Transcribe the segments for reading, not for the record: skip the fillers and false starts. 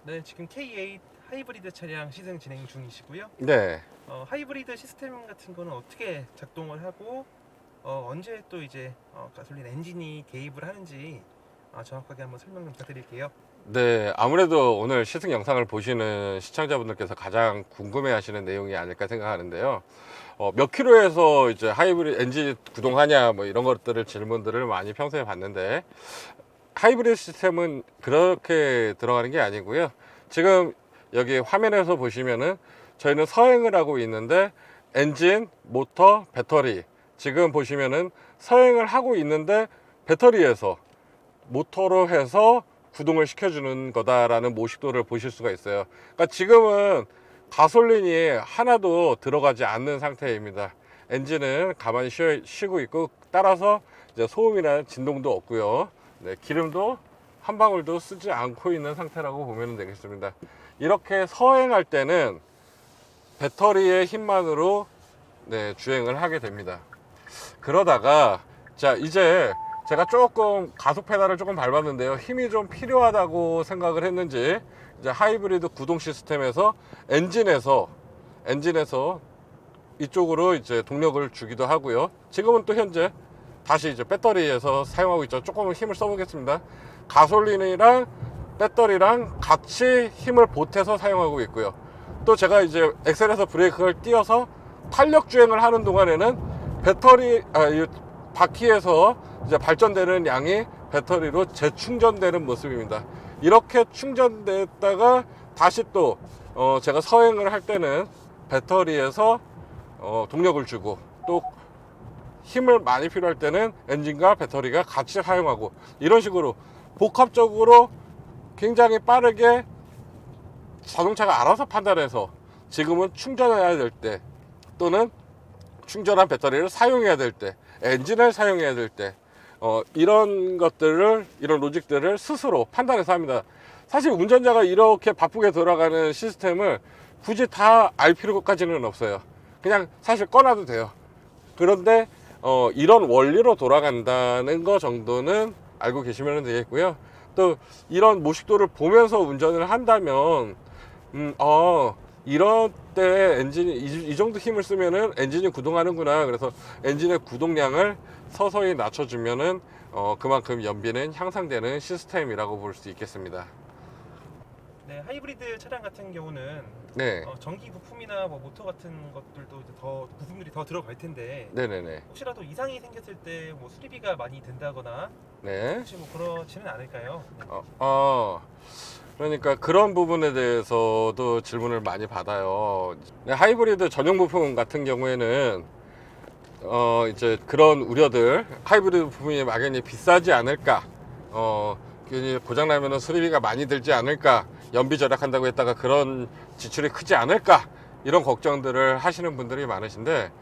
네, 지금 K8 하이브리드 차량 시승 진행 중이시고요. 네. 하이브리드 시스템 같은 거는 어떻게 작동을 하고 언제 또 이제 가솔린 엔진이 개입을 하는지 정확하게 한번 설명 좀 부탁드릴게요. 네, 아무래도 오늘 시승 영상을 보시는 시청자분들께서 가장 궁금해 하시는 내용이 아닐까 생각하는데요. 몇 킬로에서 이제 하이브리드 엔진 구동하냐, 뭐 이런 것들을 질문들을 많이 평소에 받는데, 하이브리드 시스템은 그렇게 들어가는 게 아니고요. 지금 여기 화면에서 보시면은 저희는 서행을 하고 있는데, 엔진, 모터, 배터리. 지금 보시면은 서행을 하고 있는데, 배터리에서 모터로 해서 구동을 시켜주는 거다라는 모식도를 보실 수가 있어요. 그러니까 지금은 가솔린이 하나도 들어가지 않는 상태입니다. 엔진은 가만히 쉬고 있고, 따라서 이제 소음이나 진동도 없고요. 네, 기름도 한 방울도 쓰지 않고 있는 상태라고 보면 되겠습니다. 이렇게 서행할 때는 배터리의 힘만으로 주행을 하게 됩니다. 그러다가 자, 이제 제가 조금 가속 페달을 조금 밟았는데요, 힘이 좀 필요하다고 생각을 했는지 이제 하이브리드 구동 시스템에서 엔진에서 이쪽으로 이제 동력을 주기도 하고요. 지금은 또 현재 다시 이제 배터리에서 사용하고 있죠. 조금 힘을 써보겠습니다. 가솔린이랑 배터리랑 같이 힘을 보태서 사용하고 있고요. 또 제가 이제 엑셀에서 브레이크를 띄어서 탄력 주행을 하는 동안에는 배터리 이 바퀴에서 이제 발전되는 양이 배터리로 재충전되는 모습입니다. 이렇게 충전됐다가 다시 또 제가 서행을 할 때는 배터리에서 동력을 주고, 또 힘을 많이 필요할 때는 엔진과 배터리가 같이 사용하고, 이런 식으로 복합적으로 굉장히 빠르게 자동차가 알아서 판단해서 지금은 충전해야 될 때, 또는 충전한 배터리를 사용해야 될 때, 엔진을 사용해야 될 때, 이런 것들을, 이런 로직들을 스스로 판단해서 합니다. 사실 운전자가 이렇게 바쁘게 돌아가는 시스템을 굳이 다 알 필요까지는 없어요. 그냥 사실 꺼놔도 돼요. 그런데 이런 원리로 돌아간다는 거 정도는 알고 계시면 되겠고요. 또 이런 모식도를 보면서 운전을 한다면 이런 때 엔진이 이 정도 힘을 쓰면은 엔진이 구동하는구나. 그래서 엔진의 구동량을 서서히 낮춰주면은 그만큼 연비는 향상되는 시스템이라고 볼 수 있겠습니다. 네, 하이브리드 차량 같은 경우는 네, 전기 부품이나 뭐 모터 같은 것들도 이제 더 부품들이 더 들어갈 텐데 네네네. 혹시라도 이상이 생겼을 때 뭐 수리비가 많이 든다거나 네. 혹시 뭐 그렇지는 않을까요? 그러니까 그런 부분에 대해서도 질문을 많이 받아요. 네, 하이브리드 전용 부품 같은 경우에는 이제 그런 우려들, 하이브리드 부품이 막연히 비싸지 않을까, 괜히 고장나면 수리비가 많이 들지 않을까, 연비 절약한다고 했다가 그런 지출이 크지 않을까, 이런 걱정들을 하시는 분들이 많으신데,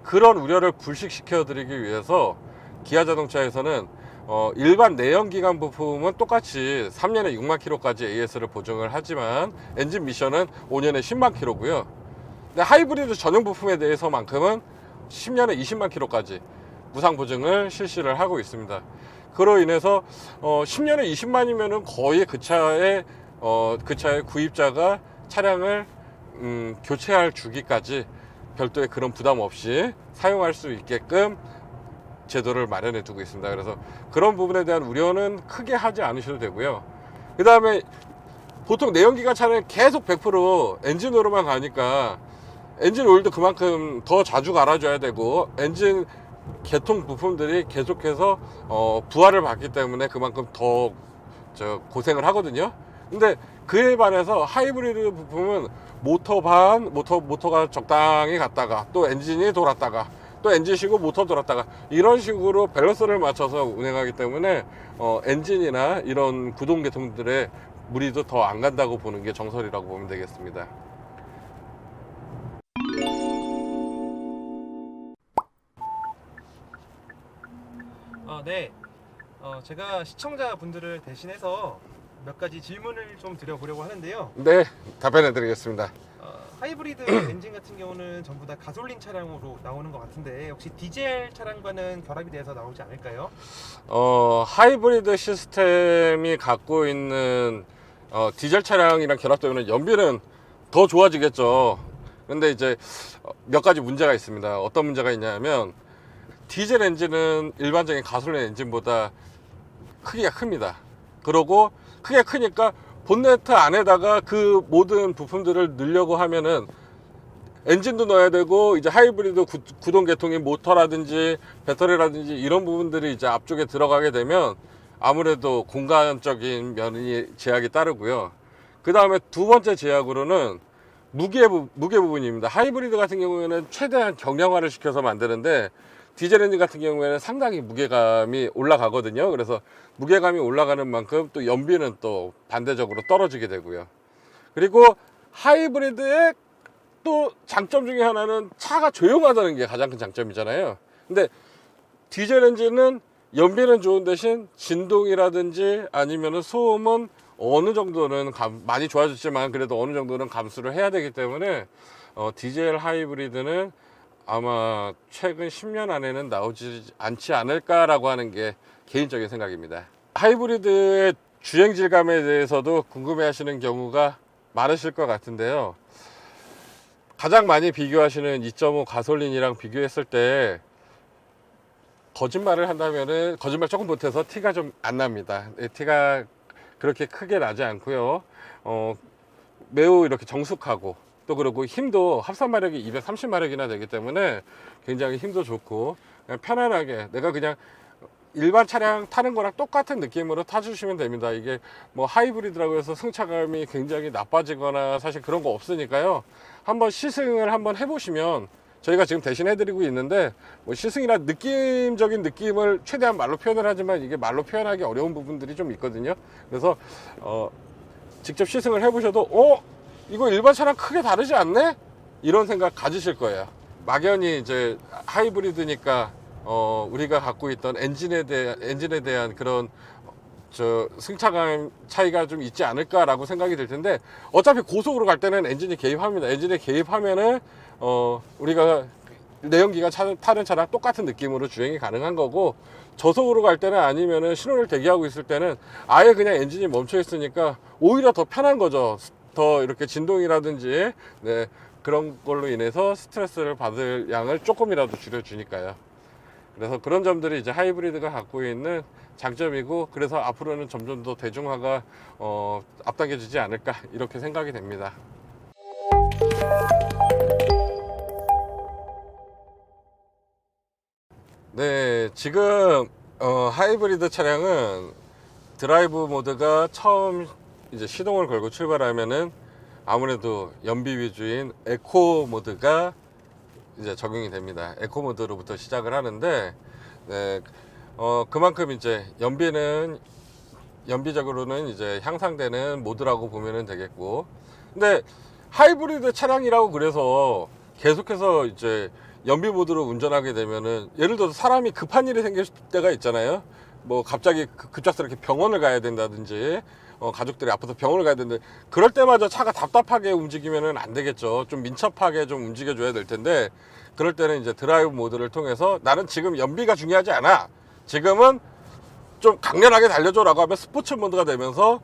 그런 우려를 불식시켜 드리기 위해서 기아자동차에서는 일반 내연기관 부품은 똑같이 3년에 6만 킬로까지 AS를 보증을 하지만 엔진 미션은 5년에 10만 킬로고요. 근데 하이브리드 전용 부품에 대해서만큼은 10년에 20만 킬로까지 무상 보증을 실시를 하고 있습니다. 그로 인해서 10년에 20만이면은 거의 그 차의 구입자가 차량을 교체할 주기까지 별도의 그런 부담 없이 사용할 수 있게끔 제도를 마련해 두고 있습니다. 그래서 그런 부분에 대한 우려는 크게 하지 않으셔도 되고요. 그 다음에 보통 내연기관 차는 계속 100% 엔진으로만 가니까 엔진 오일도 그만큼 더 자주 갈아줘야 되고, 엔진 개통 부품들이 계속해서 부하를 받기 때문에 그만큼 더 고생을 하거든요. 근데 그에 반해서 하이브리드 부품은 모터가 적당히 갔다가 또 엔진이 돌았다가 또 엔진 쉬고 모터 돌았다가 이런 식으로 밸런스를 맞춰서 운행하기 때문에 엔진이나 이런 구동 계통들의 무리도 더 안 간다고 보는 게 정설이라고 보면 되겠습니다. 네. 제가 시청자분들을 대신해서 몇 가지 질문을 좀 드려보려고 하는데요. 네, 답변해 드리겠습니다. 하이브리드 엔진 같은 경우는 전부 다 가솔린 차량으로 나오는 것 같은데 혹시 디젤 차량과는 결합이 돼서 나오지 않을까요? 하이브리드 시스템이 갖고 있는 디젤 차량이랑 결합되면 연비는 더 좋아지겠죠. 근데 이제 몇 가지 문제가 있습니다. 어떤 문제가 있냐면 디젤 엔진은 일반적인 가솔린 엔진보다 크기가 큽니다. 그러고 크기가 크니까 본네트 안에다가 그 모든 부품들을 넣으려고 하면은 엔진도 넣어야 되고, 이제 하이브리드 구동 계통인 모터라든지 배터리라든지 이런 부분들이 이제 앞쪽에 들어가게 되면 아무래도 공간적인 면이 제약이 따르고요. 그 다음에 두 번째 제약으로는 무게 부분입니다. 하이브리드 같은 경우에는 최대한 경량화를 시켜서 만드는데 디젤 엔진 같은 경우에는 상당히 무게감이 올라가거든요. 그래서 무게감이 올라가는 만큼 또 연비는 또 반대적으로 떨어지게 되고요. 그리고 하이브리드의 또 장점 중에 하나는 차가 조용하다는 게 가장 큰 장점이잖아요. 근데 디젤 엔진은 연비는 좋은 대신 진동이라든지 아니면 소음은 어느 정도는 많이 좋아졌지만 그래도 어느 정도는 감수를 해야 되기 때문에 디젤 하이브리드는 아마 최근 10년 안에는 나오지 않지 않을까라고 하는 게 개인적인 생각입니다. 하이브리드의 주행 질감에 대해서도 궁금해 하시는 경우가 많으실 것 같은데요. 가장 많이 비교하시는 2.5 가솔린이랑 비교했을 때 거짓말을 한다면은 거짓말 조금 못해서 티가 좀 안 납니다. 티가 그렇게 크게 나지 않고요. 매우 이렇게 정숙하고 또 그리고 힘도 합산 마력이 230마력이나 되기 때문에 굉장히 힘도 좋고 그냥 편안하게 내가 그냥 일반 차량 타는 거랑 똑같은 느낌으로 타주시면 됩니다. 이게 뭐 하이브리드라고 해서 승차감이 굉장히 나빠지거나 사실 그런 거 없으니까요. 한번 시승을 한번 해보시면 저희가 지금 대신 해드리고 있는데 뭐 시승이나 느낌적인 느낌을 최대한 말로 표현을 하지만 이게 말로 표현하기 어려운 부분들이 좀 있거든요. 그래서 직접 시승을 해보셔도 이거 일반 차랑 크게 다르지 않네? 이런 생각 가지실 거예요. 막연히 이제 하이브리드니까 우리가 갖고 있던 엔진에 대한 그런 승차감 차이가 좀 있지 않을까라고 생각이 들 텐데 어차피 고속으로 갈 때는 엔진이 개입합니다. 엔진이 개입하면은 우리가 내연기관 타는 차랑 똑같은 느낌으로 주행이 가능한 거고 저속으로 갈 때는 아니면은 신호를 대기하고 있을 때는 아예 그냥 엔진이 멈춰 있으니까 오히려 더 편한 거죠. 더 이렇게 진동이라든지 네, 그런 걸로 인해서 스트레스를 받을 양을 조금이라도 줄여주니까요. 그래서 그런 점들이 이제 하이브리드가 갖고 있는 장점이고 그래서 앞으로는 점점 더 대중화가 앞당겨지지 않을까 이렇게 생각이 됩니다. 네, 지금 하이브리드 차량은 드라이브 모드가 처음 이제 시동을 걸고 출발하면은 아무래도 연비 위주인 에코 모드가 이제 적용이 됩니다. 에코 모드로부터 시작을 하는데 네, 그만큼 이제 연비적으로는 이제 향상되는 모드라고 보면 되겠고 근데 하이브리드 차량이라고 그래서 계속해서 이제 연비 모드로 운전하게 되면은 예를 들어서 사람이 급한 일이 생길 때가 있잖아요. 뭐 갑자기 급작스럽게 병원을 가야 된다든지 가족들이 아파서 병원을 가야 되는데 그럴 때마저 차가 답답하게 움직이면은 안 되겠죠. 좀 민첩하게 좀 움직여 줘야 될 텐데 그럴 때는 이제 드라이브 모드를 통해서 나는 지금 연비가 중요하지 않아. 지금은 좀 강렬하게 달려줘 라고 하면 스포츠 모드가 되면서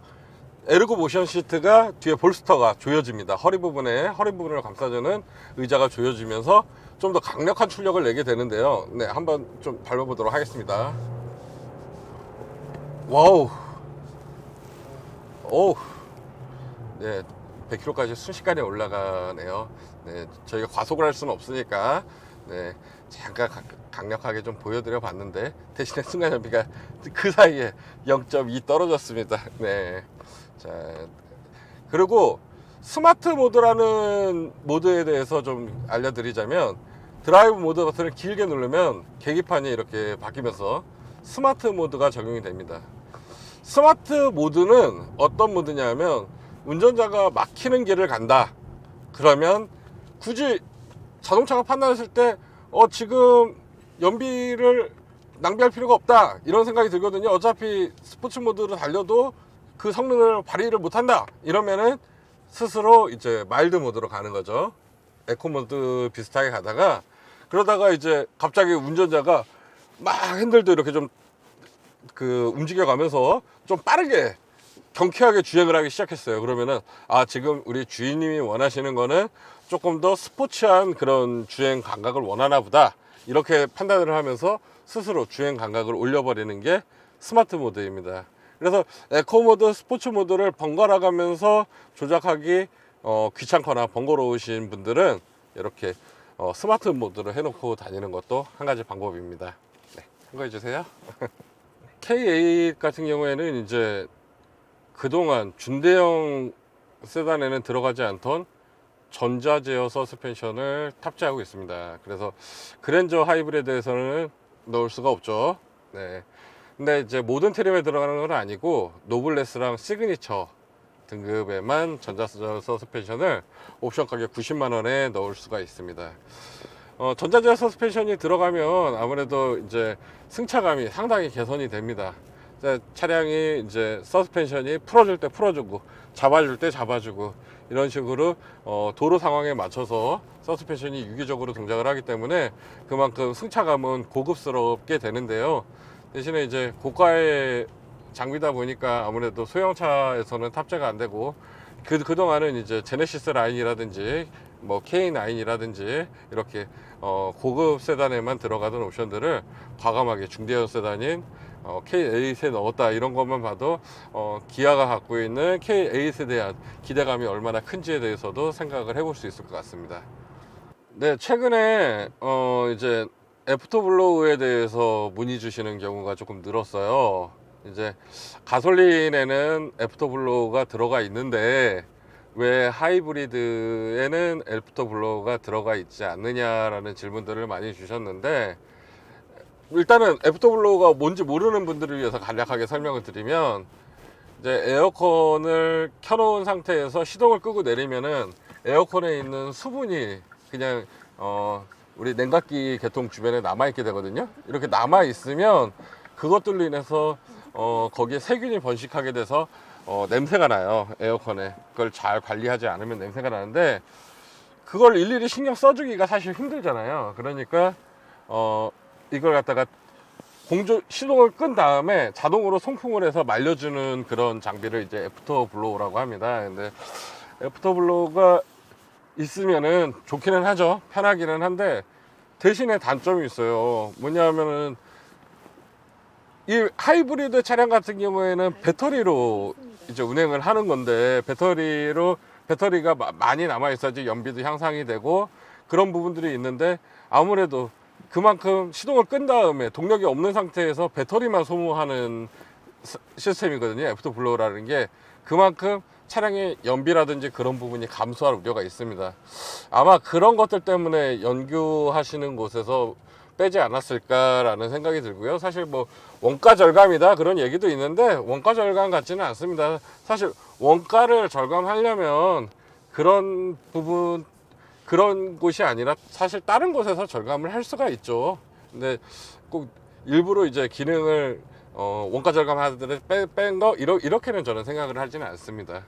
에르고 모션 시트가 뒤에 볼스터가 조여집니다. 허리 부분을 감싸주는 의자가 조여지면서 좀 더 강력한 출력을 내게 되는데요. 네, 한번 좀 밟아보도록 하겠습니다. 와우. 오우. 네, 100km까지 순식간에 올라가네요. 네, 저희가 과속을 할 수는 없으니까 네, 잠깐 강력하게 좀 보여드려 봤는데 대신에 순간 연비가 그 사이에 0.2 떨어졌습니다. 네. 자, 그리고 스마트 모드라는 모드에 대해서 좀 알려드리자면 드라이브 모드 버튼을 길게 누르면 계기판이 이렇게 바뀌면서 스마트 모드가 적용이 됩니다. 스마트 모드는 어떤 모드냐면 운전자가 막히는 길을 간다 그러면 굳이 자동차가 판단했을 때 지금 연비를 낭비할 필요가 없다 이런 생각이 들거든요. 어차피 스포츠 모드로 달려도 그 성능을 발휘를 못한다 이러면은 스스로 이제 마일드 모드로 가는 거죠. 에코 모드 비슷하게 가다가 그러다가 이제 갑자기 운전자가 막 핸들도 이렇게 좀 움직여 가면서 좀 빠르게 경쾌하게 주행을 하기 시작했어요. 그러면은 지금 우리 주인님이 원하시는 거는 조금 더 스포츠한 그런 주행 감각을 원하나 보다, 이렇게 판단을 하면서 스스로 주행 감각을 올려버리는 게 스마트 모드입니다. 그래서 에코 모드, 스포츠 모드를 번갈아 가면서 조작하기 귀찮거나 번거로우신 분들은 이렇게 스마트 모드로 해놓고 다니는 것도 한 가지 방법입니다. 네, 참고해 주세요. K8 같은 경우에는 이제 그동안 준대형 세단에는 들어가지 않던 전자 제어 서스펜션을 탑재하고 있습니다. 그래서 그랜저 하이브리드에서는 넣을 수가 없죠. 네. 근데 이제 모든 트림에 들어가는 건 아니고 노블레스랑 시그니처 등급에만 전자 제어 서스펜션을 옵션 가격 90만 원에 넣을 수가 있습니다. 전자 제어 서스펜션이 들어가면 아무래도 이제 승차감이 상당히 개선이 됩니다. 차량이 이제 서스펜션이 풀어줄 때 풀어주고 잡아줄 때 잡아주고 이런 식으로 도로 상황에 맞춰서 서스펜션이 유기적으로 동작을 하기 때문에 그만큼 승차감은 고급스럽게 되는데요. 대신에 이제 고가의 장비다 보니까 아무래도 소형차에서는 탑재가 안 되고 그동안은 이제 제네시스 라인이라든지 뭐 K9이라든지 이렇게 고급 세단에만 들어가던 옵션들을 과감하게 중대형 세단인 K8에 넣었다, 이런 것만 봐도 기아가 갖고 있는 K8에 대한 기대감이 얼마나 큰지에 대해서도 생각을 해볼 수 있을 것 같습니다. 네, 최근에 이제 애프터블로우에 대해서 문의 주시는 경우가 조금 늘었어요. 이제 가솔린에는 애프터블로우가 들어가 있는데 왜 하이브리드에는 애프터블로우가 들어가 있지 않느냐라는 질문들을 많이 주셨는데, 일단은 애프터블로우가 뭔지 모르는 분들을 위해서 간략하게 설명을 드리면, 이제 에어컨을 켜놓은 상태에서 시동을 끄고 내리면은 에어컨에 있는 수분이 그냥 우리 냉각기 개통 주변에 남아 있게 되거든요. 이렇게 남아 있으면 그것들로 인해서 거기에 세균이 번식하게 돼서 냄새가 나요, 에어컨에. 그걸 잘 관리하지 않으면 냄새가 나는데, 그걸 일일이 신경 써주기가 사실 힘들잖아요. 그러니까 이걸 갖다가 시동을 끈 다음에 자동으로 송풍을 해서 말려주는 그런 장비를 이제 애프터블로우라고 합니다. 근데 애프터블로우가 있으면은 좋기는 하죠. 편하기는 한데 대신에 단점이 있어요. 뭐냐면은 이 하이브리드 차량 같은 경우에는 배터리로 이제 운행을 하는 건데, 배터리가 많이 남아 있어야지 연비도 향상이 되고 그런 부분들이 있는데, 아무래도 그만큼 시동을 끈 다음에 동력이 없는 상태에서 배터리만 소모하는 시스템이거든요, 애프터블로우라는 게. 그만큼 차량의 연비라든지 그런 부분이 감소할 우려가 있습니다. 아마 그런 것들 때문에 연구하시는 곳에서 빼지 않았을까라는 생각이 들고요. 사실 뭐 원가 절감이다 그런 얘기도 있는데, 원가 절감 같지는 않습니다. 사실 원가를 절감하려면 그런 곳이 아니라 사실 다른 곳에서 절감을 할 수가 있죠. 근데 꼭 일부러 이제 기능을 원가 절감하더라도 뺀 거 이렇게는 저는 생각을 하지는 않습니다.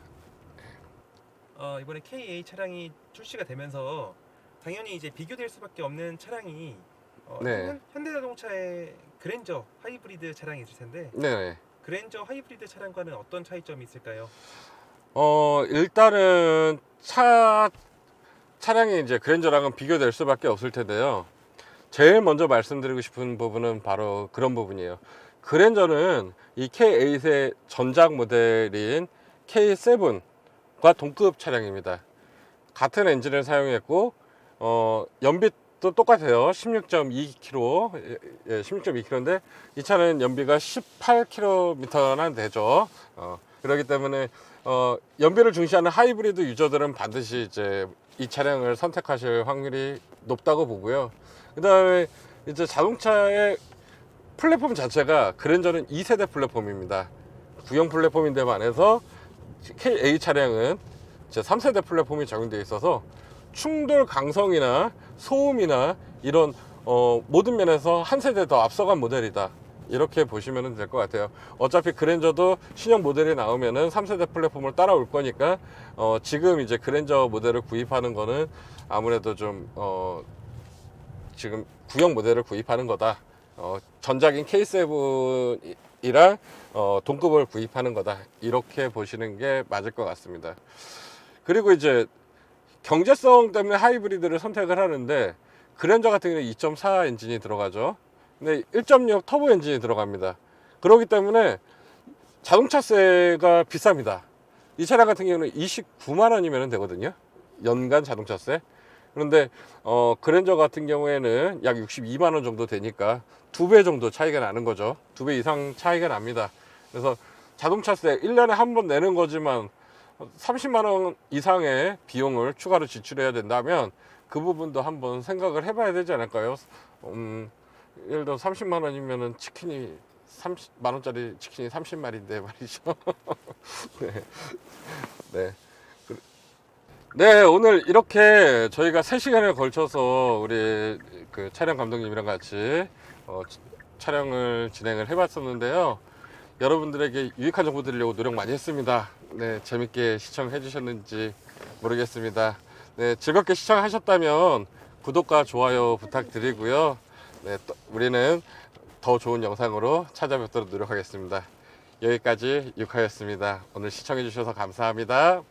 이번에 K8 차량이 출시가 되면서 당연히 이제 비교될 수밖에 없는 차량이 네. 현대자동차의 그랜저 하이브리드 차량이 있을 텐데, 네. 그랜저 하이브리드 차량과는 어떤 차이점이 있을까요? 일단은 차량이 이제 그랜저랑은 비교될 수밖에 없을 텐데요. 제일 먼저 말씀드리고 싶은 부분은 바로 그런 부분이에요. 그랜저는 이 K8의 전작 모델인 K7과 동급 차량입니다. 같은 엔진을 사용했고 연비도 똑같아요. 16.2km, 16.2km인데 이 차는 연비가 18km나 되죠. 그렇기 때문에 연비를 중시하는 하이브리드 유저들은 반드시 이제 이 차량을 선택하실 확률이 높다고 보고요. 그 다음에 이제 자동차의 플랫폼 자체가 그랜저는 2세대 플랫폼입니다. 구형 플랫폼인데 반해서 K8 차량은 제 3세대 플랫폼이 적용되어 있어서 충돌 강성이나 소음이나 이런 모든 면에서 한 세대 더 앞서간 모델이다, 이렇게 보시면 될 것 같아요. 어차피 그랜저도 신형 모델이 나오면은 3세대 플랫폼을 따라올 거니까 지금 이제 그랜저 모델을 구입하는 거는 아무래도 좀 지금 구형 모델을 구입하는 거다, 전작인 K7이랑 동급을 구입하는 거다, 이렇게 보시는 게 맞을 것 같습니다. 그리고 이제 경제성 때문에 하이브리드를 선택을 하는데, 그랜저 같은 경우는 2.4 엔진이 들어가죠. 근데 1.6 터보 엔진이 들어갑니다. 그렇기 때문에 자동차세가 비쌉니다. 이 차량 같은 경우는 29만 원이면 되거든요, 연간 자동차세. 그런데 그랜저 같은 경우에는 약 62만 원 정도 되니까 2배 정도 차이가 나는 거죠. 2배 이상 차이가 납니다. 그래서 자동차세 1년에 한 번 내는 거지만 30만 원 이상의 비용을 추가로 지출해야 된다면 그 부분도 한번 생각을 해봐야 되지 않을까요? 예를 들어 30만 원이면은 치킨이 30만 원짜리 치킨이 30마리인데 말이죠. 네. 네. 네, 오늘 이렇게 저희가 3시간에 걸쳐서 우리 그 촬영 감독님이랑 같이 촬영을 진행을 해봤었는데요. 여러분들에게 유익한 정보 드리려고 노력 많이 했습니다. 네, 재밌게 시청해 주셨는지 모르겠습니다. 네, 즐겁게 시청하셨다면 구독과 좋아요 부탁드리고요. 네, 우리는 더 좋은 영상으로 찾아뵙도록 노력하겠습니다. 여기까지 유카였습니다. 오늘 시청해 주셔서 감사합니다.